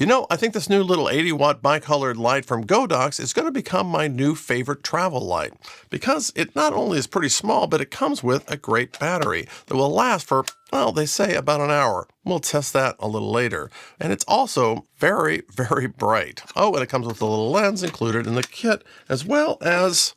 You know, I think this new little 80-watt bicolored light from Godox is going to become my new favorite travel light because it not only is pretty small, but it comes with a great battery that will last for, well, they say about an hour. We'll test that a little later. And it's also very, very bright. Oh, and it comes with a little lens included in the kit, as well as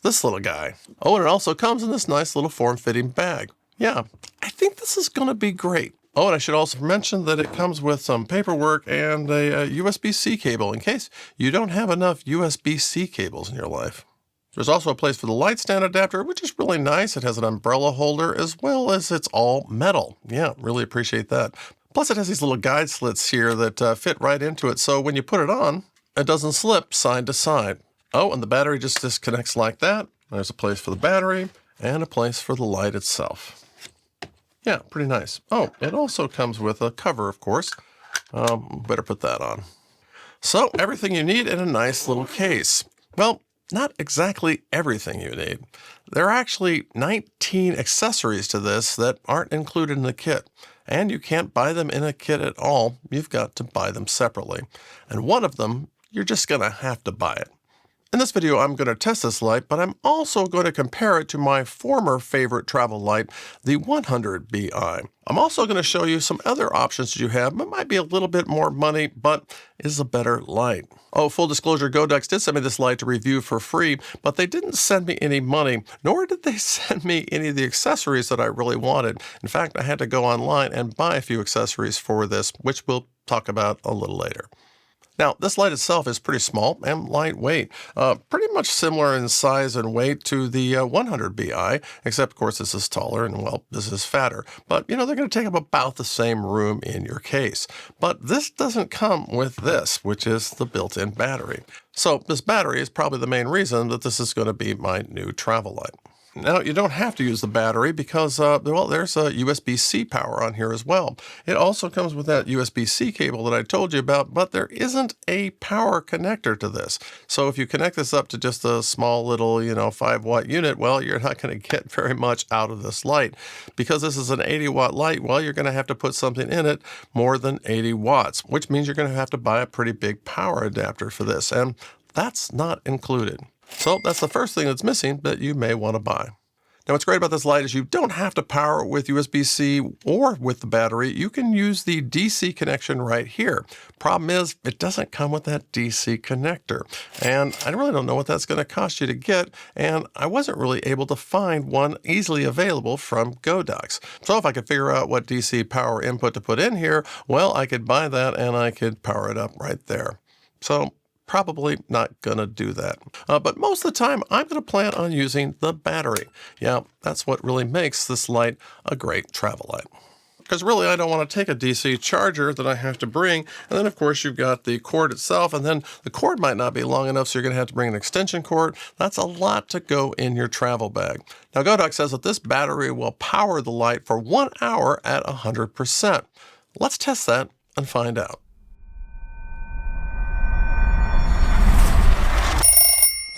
this little guy. Oh, and it also comes in this nice little form-fitting bag. Yeah, I think this is going to be great. Oh, and I should also mention that it comes with some paperwork and a USB-C cable in case you don't have enough USB-C cables in your life. There's also a place for the light stand adapter, which is really nice. It has an umbrella holder as well as it's all metal. Yeah, really appreciate that. Plus it has these little guide slits here that fit right into it, so when you put it on, it doesn't slip side to side. Oh, and the battery just disconnects like that. There's a place for the battery and a place for the light itself. Yeah, pretty nice. Oh, it also comes with a cover, of course. Better put that on. So, everything you need in a nice little case. Well, not exactly everything you need. There are actually 19 accessories to this that aren't included in the kit. And you can't buy them in a kit at all. You've got to buy them separately. And one of them, you're just going to have to buy it. In this video, I'm going to test this light, but I'm also going to compare it to my former favorite travel light, the 100Bi. I'm also going to show you some other options that you have. It might be a little bit more money, but is a better light. Oh, full disclosure, Godox did send me this light to review for free, but they didn't send me any money, nor did they send me any of the accessories that I really wanted. In fact, I had to go online and buy a few accessories for this, which we'll talk about a little later. Now, this light itself is pretty small and lightweight, pretty much similar in size and weight to the 100Bi, except, of course, this is taller and, well, this is fatter. But, you know, they're going to take up about the same room in your case. But this doesn't come with this, which is the built-in battery. So this battery is probably the main reason that this is going to be my new travel light. Now, you don't have to use the battery because, well, there's a USB-C power on here as well. It also comes with that USB-C cable that I told you about, but there isn't a power connector to this. So if you connect this up to just a small little, 5-watt unit, well, you're not going to get very much out of this light. Because this is an 80-watt light, well, you're going to have to put something in it more than 80 watts, which means you're going to have to buy a pretty big power adapter for this, and that's not included. So that's the first thing that's missing that you may want to buy. Now what's great about this light is you don't have to power it with USB-C or with the battery. You can use the DC connection right here. Problem is, it doesn't come with that DC connector. And I really don't know what that's going to cost you to get, and I wasn't really able to find one easily available from Godox. So if I could figure out what DC power input to put in here, well, I could buy that and I could power it up right there. So probably not going to do that. But most of the time, I'm going to plan on using the battery. Yeah, that's what really makes this light a great travel light. Because really, I don't want to take a DC charger that I have to bring. And then, of course, you've got the cord itself. And then the cord might not be long enough, so you're going to have to bring an extension cord. That's a lot to go in your travel bag. Now, Godox says that this battery will power the light for 1 hour at 100%. Let's test that and find out.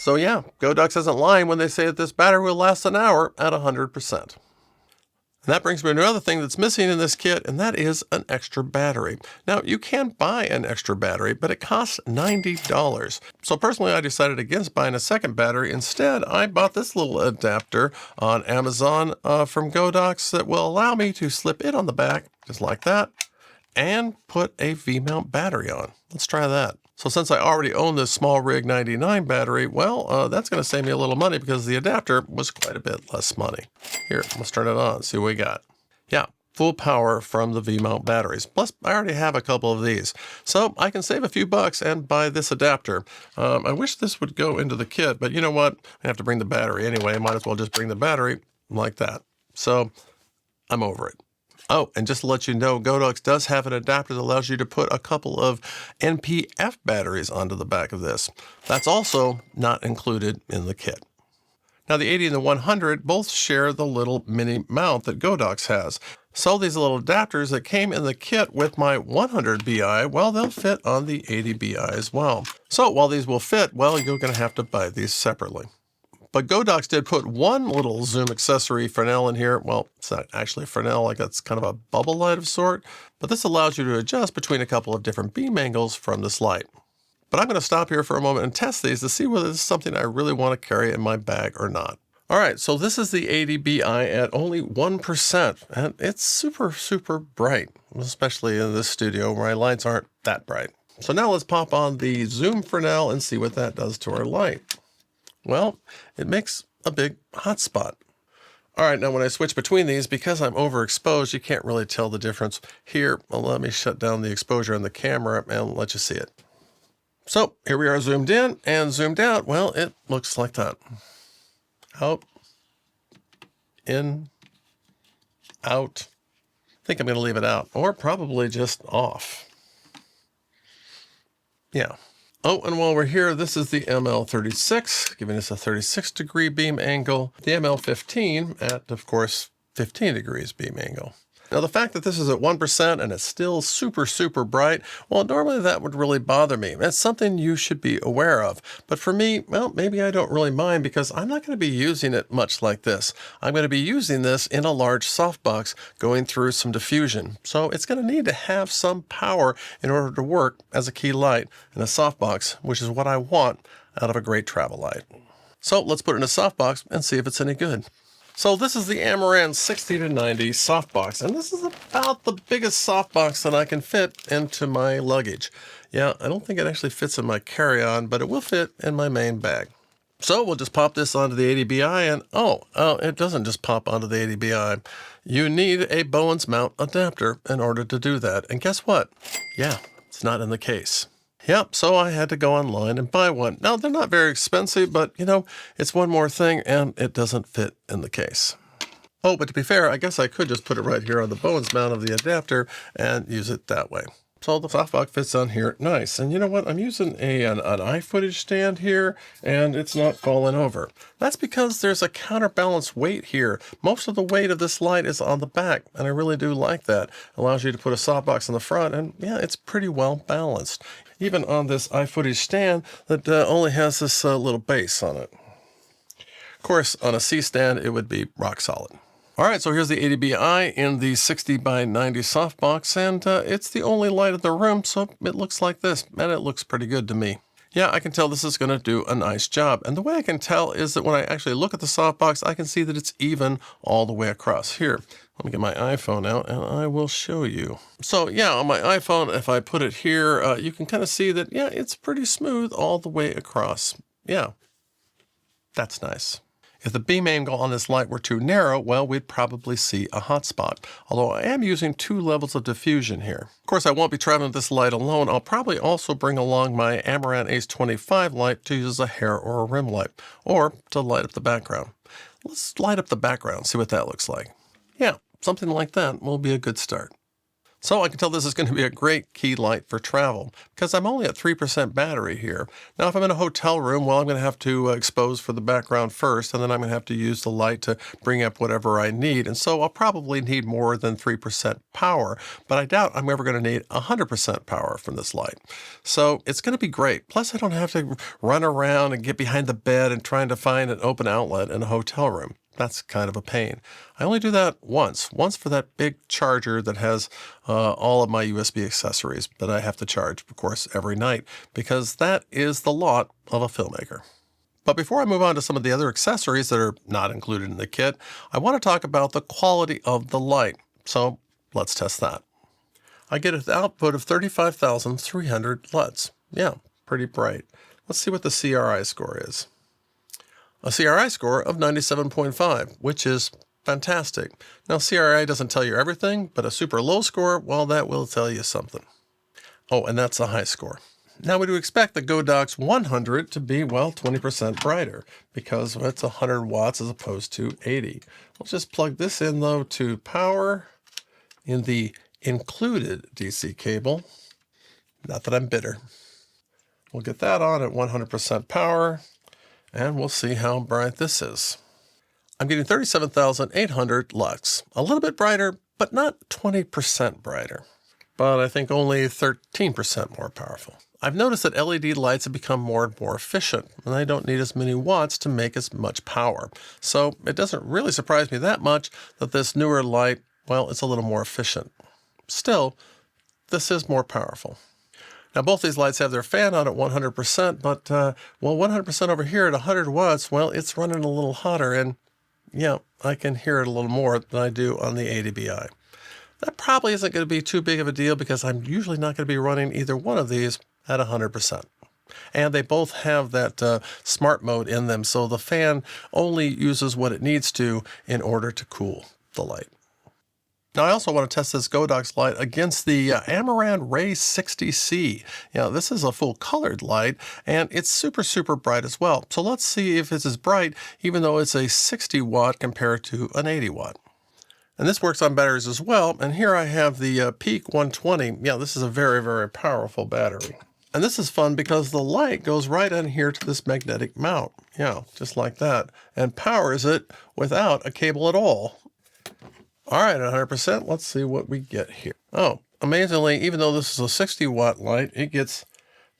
So yeah, Godox isn't lying when they say that this battery will last an hour at 100%. And that brings me to another thing that's missing in this kit, and that is an extra battery. Now, you can buy an extra battery, but it costs $90. So personally, I decided against buying a second battery. Instead, I bought this little adapter on Amazon from Godox that will allow me to slip it on the back, just like that, and put a V-mount battery on. Let's try that. So since I already own this small Rig 99 battery, well, that's going to save me a little money because the adapter was quite a bit less money. Here, let's turn it on, see what we got. Yeah, full power from the V-mount batteries. Plus, I already have a couple of these. So I can save a few bucks and buy this adapter. I wish this would go into the kit, but you know what? I have to bring the battery anyway. I might as well just bring the battery like that. So I'm over it. Oh, and just to let you know, Godox does have an adapter that allows you to put a couple of NPF batteries onto the back of this. That's also not included in the kit. Now, the 80 and the 100 both share the little mini mount that Godox has. So these little adapters that came in the kit with my 100Bi, well, they'll fit on the 80Bi as well. So while these will fit, well, you're going to have to buy these separately. But Godox did put one little zoom accessory Fresnel in here. Well, it's not actually Fresnel, like it's kind of a bubble light of sort, but this allows you to adjust between a couple of different beam angles from this light. But I'm going to stop here for a moment and test these to see whether this is something I really want to carry in my bag or not. All right, so this is the 80Bi at only 1%, and it's super, super bright, especially in this studio where my lights aren't that bright. So now let's pop on the zoom Fresnel and see what that does to our light. Well, it makes a big hot spot. All right, now when I switch between these, because I'm overexposed, you can't really tell the difference. Here, well, let me shut down the exposure on the camera and let you see it. So here we are zoomed in and zoomed out. Well, it looks like that. Out, in, out. I think I'm going to leave it out, or probably just off. Yeah. Oh, and while we're here, this is the ML-36, giving us a 36-degree beam angle. The ML-15 at, of course, 15 degrees beam angle. Now, the fact that this is at 1% and it's still super, super bright, well, normally that would really bother me. That's something you should be aware of. But for me, well, maybe I don't really mind because I'm not going to be using it much like this. I'm going to be using this in a large softbox going through some diffusion. So it's going to need to have some power in order to work as a key light in a softbox, which is what I want out of a great travel light. So let's put it in a softbox and see if it's any good. So this is the Amaran 60-90 softbox, and this is about the biggest softbox that I can fit into my luggage. Yeah, I don't think it actually fits in my carry-on, but it will fit in my main bag. So we'll just pop this onto the 80Bi, and oh, it doesn't just pop onto the 80Bi. You need a Bowen's mount adapter in order to do that. And guess what? Yeah, it's not in the case. Yep, so I had to go online and buy one. Now, they're not very expensive, but, you know, it's one more thing, and it doesn't fit in the case. Oh, but to be fair, I guess I could just put it right here on the Bowen's mount of the adapter and use it that way. So the softbox fits on here nice. And you know what? I'm using an iFootage stand here, and it's not falling over. That's because there's a counterbalance weight here. Most of the weight of this light is on the back, and I really do like that. It allows you to put a softbox in the front, and yeah, it's pretty well balanced. Even on this iFootage stand that only has this little base on it. Of course, on a C stand, it would be rock solid. All right, so here's the 80Bi in the 60 by 90 softbox, and it's the only light in the room, so it looks like this, and it looks pretty good to me. Yeah, I can tell this is going to do a nice job, and the way I can tell is that when I actually look at the softbox, I can see that it's even all the way across. Here, let me get my iPhone out, and I will show you. So yeah, on my iPhone, if I put it here, you can kind of see that, yeah, it's pretty smooth all the way across. Yeah, that's nice. If the beam angle on this light were too narrow, well, we'd probably see a hot spot, although I am using 2 levels of diffusion here. Of course, I won't be traveling with this light alone. I'll probably also bring along my Amaran Ace 25 light to use as a hair or a rim light, or to light up the background. Let's light up the background, see what that looks like. Yeah, something like that will be a good start. So I can tell this is going to be a great key light for travel because I'm only at 3% battery here. Now, if I'm in a hotel room, well, I'm going to have to expose for the background first, and then I'm going to have to use the light to bring up whatever I need. And so I'll probably need more than 3% power, but I doubt I'm ever going to need 100% power from this light. So it's going to be great. Plus, I don't have to run around and get behind the bed and trying to find an open outlet in a hotel room. That's kind of a pain. I only do that once for that big charger that has all of my USB accessories that I have to charge, of course, every night, because that is the lot of a filmmaker. But before I move on to some of the other accessories that are not included in the kit, I want to talk about the quality of the light. So let's test that. I get an output of 35,300 LUTs. Yeah, pretty bright. Let's see what the CRI score is. A CRI score of 97.5, which is fantastic. Now, CRI doesn't tell you everything, but a super low score, well, that will tell you something. Oh, and that's a high score. Now, we do expect the Godox 100 to be, well, 20% brighter because it's 100 watts as opposed to 80. We'll just plug this in, though, to power in the included DC cable. Not that I'm bitter. We'll get that on at 100% power. And we'll see how bright this is. I'm getting 37,800 lux. A little bit brighter, but not 20% brighter. but I think only 13% more powerful. I've noticed that LED lights have become more and more efficient, and they don't need as many watts to make as much power. So it doesn't really surprise me that much that this newer light, well, it's a little more efficient. Still, this is more powerful. Now, both these lights have their fan on at 100%, but, well, 100% over here at 100 watts, well, it's running a little hotter, and, yeah, I can hear it a little more than I do on the 80Bi. That probably isn't going to be too big of a deal because I'm usually not going to be running either one of these at 100%. And they both have that smart mode in them, so the fan only uses what it needs to in order to cool the light. Now, I also want to test this Godox light against the Amaran Ray 60C. This is a full colored light, and it's super, super bright as well. So let's see if it's as bright, even though it's a 60 watt compared to an 80 watt. And this works on batteries as well. And here I have the Peak 120. This is a very, very powerful battery. And this is fun because the light goes right in here to this magnetic mount. Just like that. And powers it without a cable at all. All right, at 100%, let's see what we get here. Oh, amazingly, even though this is a 60 watt light, it gets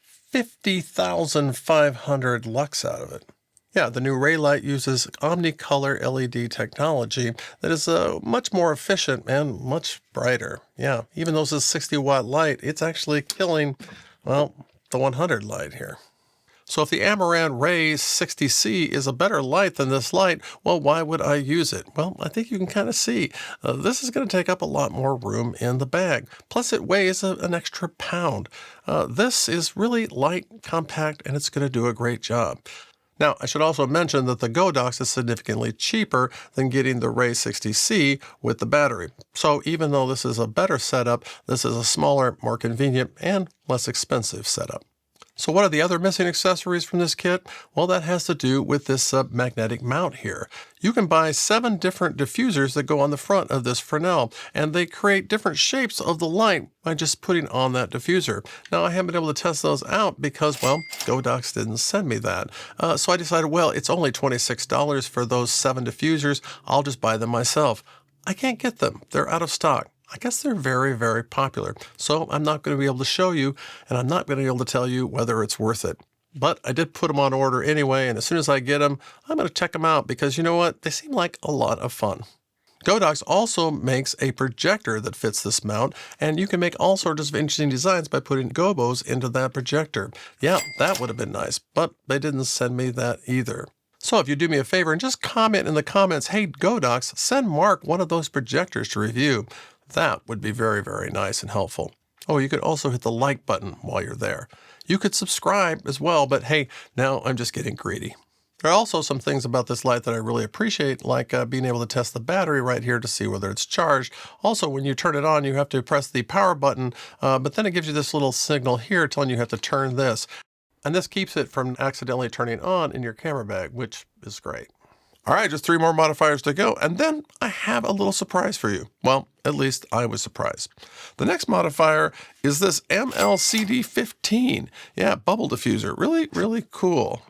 50,500 lux out of it. The new Ray light uses omnicolor LED technology that is much more efficient and much brighter. Even though this is a 60 watt light, it's actually killing, well, the 100 light here. So if the Amaran Ray 60C is a better light than this light, well, why would I use it? Well, I think you can kind of see. This is going to take up a lot more room in the bag. Plus, it weighs an extra pound. This is really light, compact, and it's going to do a great job. Now, I should also mention that the Godox is significantly cheaper than getting the Ray 60C with the battery. So even though this is a better setup, this is a smaller, more convenient, and less expensive setup. So what are the other missing accessories from this kit? Well, that has to do with this magnetic mount here. You can buy 7 different diffusers that go on the front of this Fresnel, and they create different shapes of the light by just putting on that diffuser. Now, I haven't been able to test those out because, well, Godox didn't send me that. So I decided, well, it's only $26 for those 7 diffusers. I'll just buy them myself. I can't get them. They're out of stock. I guess they're very, very popular. So I'm not going to be able to show you, and I'm not going to be able to tell you whether it's worth it. But I did put them on order anyway, and as soon as I get them, I'm going to check them out because you know what? They seem like a lot of fun. Godox also makes a projector that fits this mount, and you can make all sorts of interesting designs by putting gobos into that projector. That would have been nice, but they didn't send me that either. So if you do me a favor and just comment in the comments, hey, Godox, send Mark one of those projectors to review. That would be very, very nice and helpful. Oh, you could also hit the like button while you're there. You could subscribe as well, but hey, now I'm just getting greedy. There are also some things about this light that I really appreciate, like being able to test the battery right here to see whether it's charged. Also, when you turn it on, you have to press the power button, but then it gives you this little signal here telling you have to turn this. And this keeps it from accidentally turning on in your camera bag, which is great. All right, just 3 more modifiers to go, and then I have a little surprise for you. Well, at least I was surprised. The next modifier is this ML-CD15. Bubble diffuser. Really, really cool.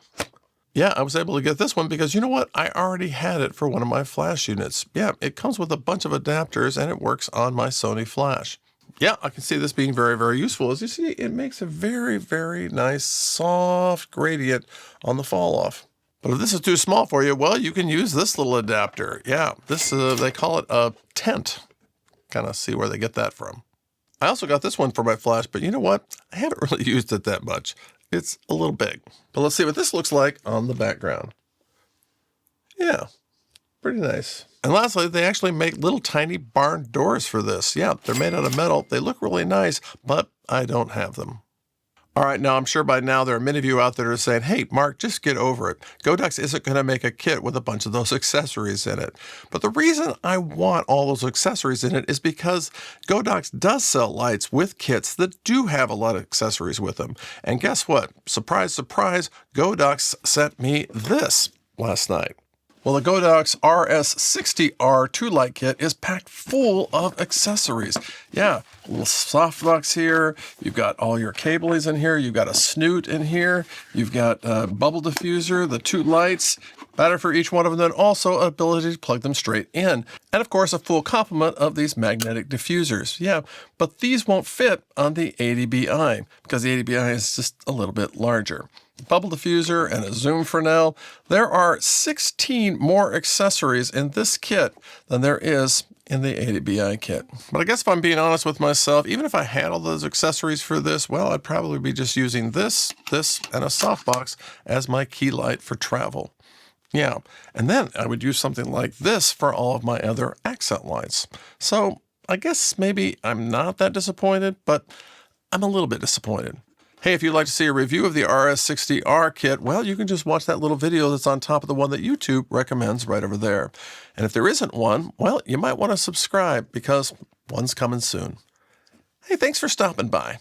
I was able to get this one because you know what? I already had it for one of my flash units. It comes with a bunch of adapters, and it works on my Sony flash. I can see this being very, very useful. As you see, it makes a very, very nice, soft gradient on the fall off. But if this is too small for you, well, you can use this little adapter. This they call it a tent. Kind of see where they get that from. I also got this one for my flash, but you know what? I haven't really used it that much. It's a little big. But let's see what this looks like on the background. Pretty nice. And lastly, they actually make little tiny barn doors for this. They're made out of metal. They look really nice, but I don't have them. All right, now I'm sure by now there are many of you out there who are saying, hey, Mark, just get over it. Godox isn't going to make a kit with a bunch of those accessories in it. But the reason I want all those accessories in it is because Godox does sell lights with kits that do have a lot of accessories with them. And guess what? Surprise, surprise, Godox sent me this last night. Well, the Godox RS60R 2-light kit is packed full of accessories. little softbox here. You've got all your cablings in here. You've got a snoot in here. You've got a bubble diffuser, the 2 lights, battery for each one of them, then also an ability to plug them straight in. And of course, a full complement of these magnetic diffusers. Yeah, but these won't fit on the 80Bi because the 80Bi is just a little bit larger. Bubble diffuser and a zoom Fresnel. There are 16 more accessories in this kit than there is in the 80Bi kit. But I guess if I'm being honest with myself, even if I had all those accessories for this, well, I'd probably be just using this, and a softbox as my key light for travel. Yeah, and then I would use something like this for all of my other accent lights. So I guess maybe I'm not that disappointed, but I'm a little bit disappointed. Hey, if you'd like to see a review of the RS60R kit, well, you can just watch that little video that's on top of the one that YouTube recommends right over there. And if there isn't one, well, you might want to subscribe because one's coming soon. Hey, thanks for stopping by.